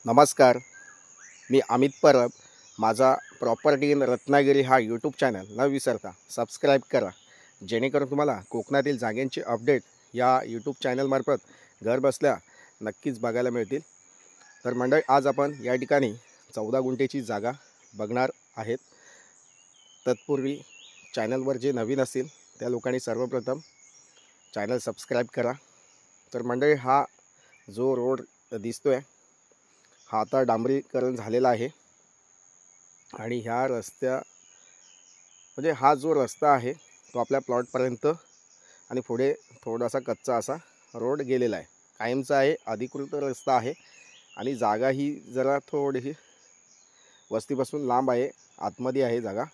नमस्कार, मी अमित परब. माझा property in Ratnagiri हा यूट्यूब चॅनल न विसरता सबस्क्राईब करा, जेणेकरून तुम्हाला कोकणातील जागांचे अपडेट या यूट्यूब चॅनलमार्फत घर बसल्या नक्कीच बघायला मिळतील. तर मंडळी, आज आपण या ठिकाणी 14 गुंठेची जागा बघणार आहेत. तत्पूर्वी चॅनलवर जे नवीन असतील त्या लोकांनी सर्वप्रथम चॅनल सबस्क्राईब करा. तर मंडळी, हा जो रोड दिसतोय हा आता डांबरीकरण झालेला आहे आणि ह्या रस्त्या म्हणजे हा जो रस्ता आहे तो आपल्या प्लॉटपर्यंत आणि पुढे थोडासा कच्चा असा रोड गेलेला आहे. कायमचा आहे, अधिकृत रस्ता आहे आणि जागा ही जरा थोडी वस्तीपासून लांब आहे, आतमध्ये आहे जागा.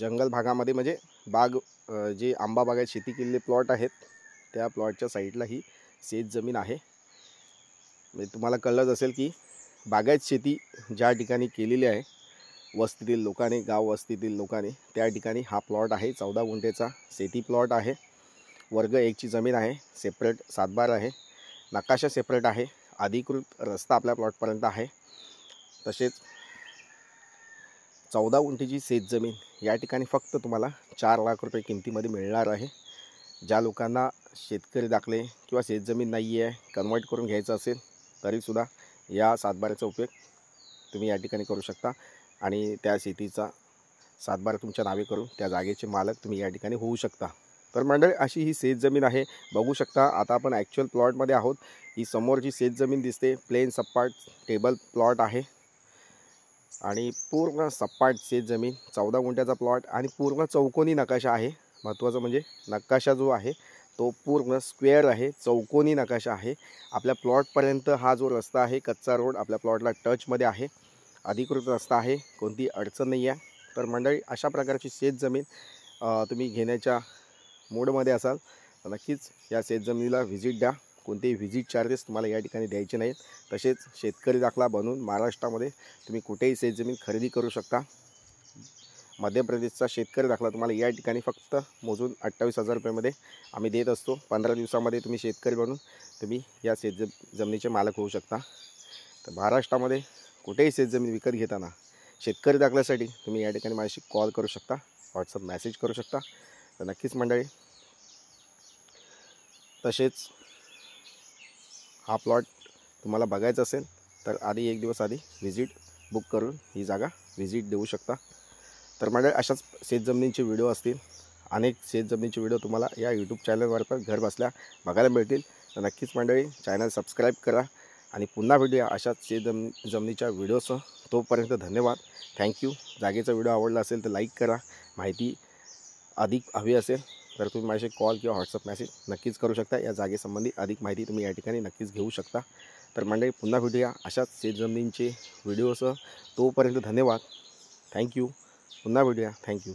जंगल भागामध्ये म्हणजे बाग जे आंबा बागायत शेती केलेले प्लॉट आहेत त्या प्लॉटच्या साईडला ही शेत जमीन आहे. म्हणजे तुम्हाला कळलंच असेल की बागायत शेती ज्या ठिकाणी केलेली आहे वस्तीतील लोकांनी, गाव वस्तीतील लोकांनी, त्या ठिकाणी हा प्लॉट आहे. 14 गुंठेचा शेती प्लॉट आहे. वर्ग 1ची जमीन आहे. सेपरेट सातबार आहे. नकाशा सेपरेट आहे. अधिकृत रस्ता आपल्या प्लॉटपर्यंत आहे. तसेच 14 गुंठेची शेतजमीन या ठिकाणी फक्त तुम्हाला 4 लाख रुपये किमतीमध्ये मिळणार आहे. ज्या लोकांना शेतकरी दाखले किंवा शेतजमीन नाही आहे, कन्वर्ट करून घ्यायचं असेल तरीसुद्धा या सातबाराचा उपयोग तुम्ही या ठिकाणी करू शकता आणि त्या शेतीचा सातबारा तुमच्या नावे करून त्या जागेचे मालक तुम्ही या ठिकाणी होऊ शकता. तर मंडळी, अशी ही शेतजमीन आहे. बघू शकता, आता आपण ॲक्च्युअल प्लॉटमध्ये आहोत. ही समोरची शेतजमीन दिसते, प्लेन सपाट टेबल प्लॉट आहे आणि पूर्ण सपाट शेतजमीन, 14 गुंठ्याचा प्लॉट आणि पूर्ण चौकोनी नकाशा आहे. महत्त्वाचं म्हणजे नकाशा जो आहे तो पूर्ण स्क्वेअर आहे, चौकोनी नकाशा आहे. आपल्या प्लॉटपर्यंत हा जो रस्ता आहे, कच्चा रोड आपल्या प्लॉटला टचमध्ये आहे. अधिकृत रस्ता आहे, कोणती अडचण नाही आहे. तर मंडळी, अशा प्रकारची शेतजमीन तुम्ही घेण्याच्या मूडमध्ये असाल तर नक्कीच या शेतजमिनीला व्हिजिट द्या. कोणतेही व्हिजिट चार्जेस तुम्हाला या ठिकाणी द्यायचे नाहीत. तसेच शेतकरी दाखला बनवून महाराष्ट्रामध्ये तुम्ही कुठेही शेतजमीन खरेदी करू शकता. मध्य प्रदेशचा शेतकरी दाखला तुम्हाला या ठिकाणी फक्त मोजून 28,000 रुपयामध्ये आम्ही देत असतो. 15 दिवसामध्ये तुम्ही शेतकरी बनून तुम्ही या जमिनीचे मालक होऊ शकता. तर महाराष्ट्रामध्ये कुठेही शेतजमीन विकत घेताना शेतकरी दाखल्यासाठी तुम्ही या ठिकाणी माझ्याशी कॉल करू शकता, व्हॉट्सअप मेसेज करू शकता. तर नक्कीच मंडळी, तसेच हा प्लॉट तुम्हाला बघायचा असेल तर आधी एक दिवस आधी व्हिजिट बुक करून ही जागा व्हिजिट देऊ शकता. तर मंडळी, अशाच शेतजमिनींचे व्हिडिओ असतील, अनेक शेतजमिनीचे व्हिडिओ तुम्हाला या यूट्यूब चॅनलवरती घर बसल्या बघायला मिळतील. तर नक्कीच मंडळी, चॅनल सबस्क्राईब करा आणि पुन्हा भेटूया अशाच जमिनीच्या व्हिडिओसह. तोपर्यंत धन्यवाद, थँक्यू. जागेचा व्हिडिओ आवडला असेल तर लाईक करा. माहिती अधिक हवी असेल तर तुम्ही माझ्याशी कॉल किंवा व्हॉट्सअप मेसेज नक्कीच करू शकता. या जागेसंबंधी अधिक माहिती तुम्ही या ठिकाणी नक्कीच घेऊ शकता. तर मंडळी, पुन्हा भेटूया अशाच शेतजमिनींचे व्हिडिओसह. तोपर्यंत धन्यवाद, थँक्यू. पुन्हा भेटूया. थँक्यू.